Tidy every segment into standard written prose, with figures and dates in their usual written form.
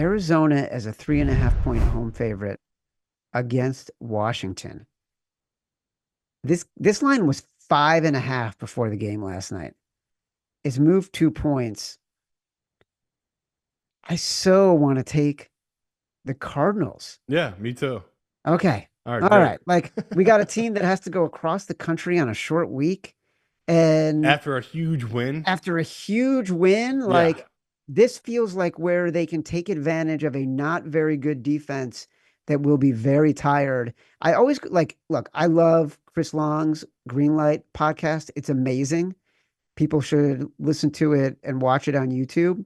Arizona as a 3.5 point home favorite against Washington. This line was 5.5 before the game last night. It's moved 2 points. I so want to take the Cardinals. Yeah, me too. Okay. All right, All great. right. Like we got a team that has to go across the country on a short week. And After a huge win. after a huge win, Yeah. like this feels like where they can take advantage of a not very good defense that will be very tired. I always like, look, I love Chris Long's Greenlight podcast. It's amazing. People should listen to it and watch it on YouTube.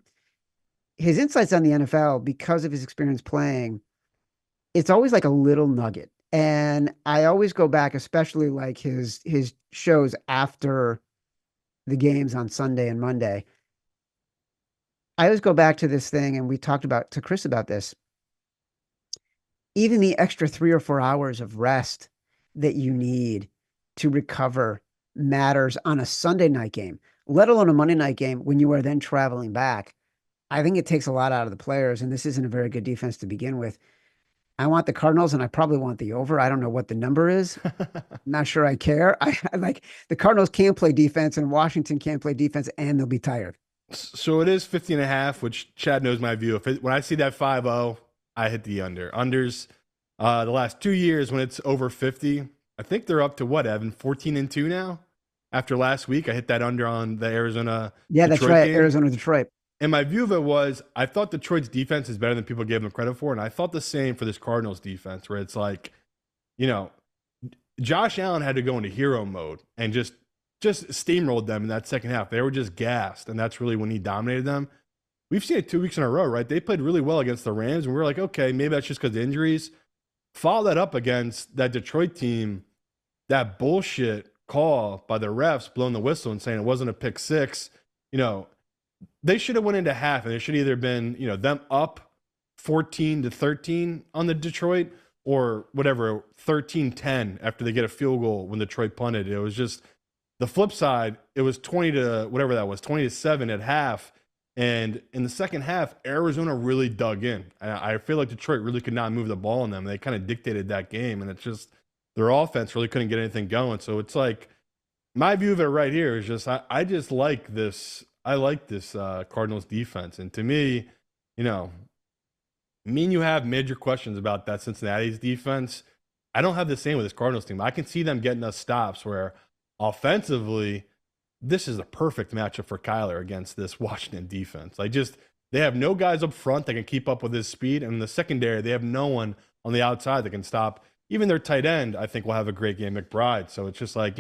His insights on the NFL, because of his experience playing, it's always like a little nugget. And I always go back, especially like his shows after the games on Sunday and Monday. I always go back to this thing, and we talked about to Chris about this. Even the extra 3 or 4 hours of rest that you need to recover matters on a Sunday night game, let alone a Monday night game when you are then traveling back. I think it takes a lot out of the players, and this isn't a very good defense to begin with. I want the Cardinals, and I probably want the over. I don't know what the number is. I'm not sure I care. I like the Cardinals can't play defense, and Washington can't play defense, and they'll be tired. So it is 50 and a half, which Chad knows my view. When I see that 5-0, I hit the under. Unders, the last 2 years when it's over 50, I think they're up to what, Evan? 14-2 now? After last week, I hit that under on the Arizona Yeah, that's Detroit right. game. Arizona, Detroit. And my view of it was I thought Detroit's defense is better than people gave them credit for. And I thought the same for this Cardinals defense, where it's like, you know, Josh Allen had to go into hero mode and just steamrolled them in that second half. They were just gassed, and that's really when he dominated them. We've seen it 2 weeks in a row, right? They played really well against the Rams, and we were like, okay, maybe that's just because of injuries. Follow that up against that Detroit team, that bullshit call by the refs blowing the whistle and saying it wasn't a pick six. You know, they should have went into half, and it should either been, them up 14-13 on the Detroit or whatever, 13-10 after they get a field goal when Detroit punted. It was just the flip side. It was 20 to whatever that was, 20-7 at half. And in the second half, Arizona really dug in. I feel like Detroit really could not move the ball on them. They kind of dictated that game, and it's just their offense really couldn't get anything going. So it's like my view of it right here is just I just like this. I like this Cardinals defense, and to me, me and you have major questions about that Cincinnati's defense. I don't have the same with this Cardinals team. I can see them getting us stops where offensively, this is a perfect matchup for Kyler against this Washington defense. They have no guys up front that can keep up with his speed. And in the secondary, they have no one on the outside that can stop. Even their tight end, I think, will have a great game, McBride. So it's just like,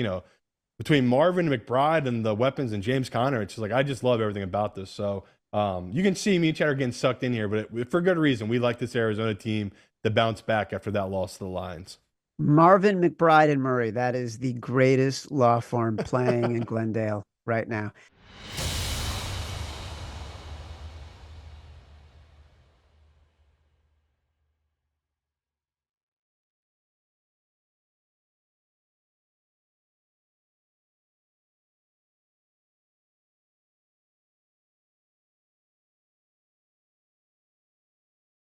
between Marvin McBride and the weapons and James Conner, it's just like, I just love everything about this. So you can see me and Chad are getting sucked in here, but for good reason. We like this Arizona team to bounce back after that loss to the Lions. Marvin McBride and Murray. That is the greatest law firm playing in Glendale right now.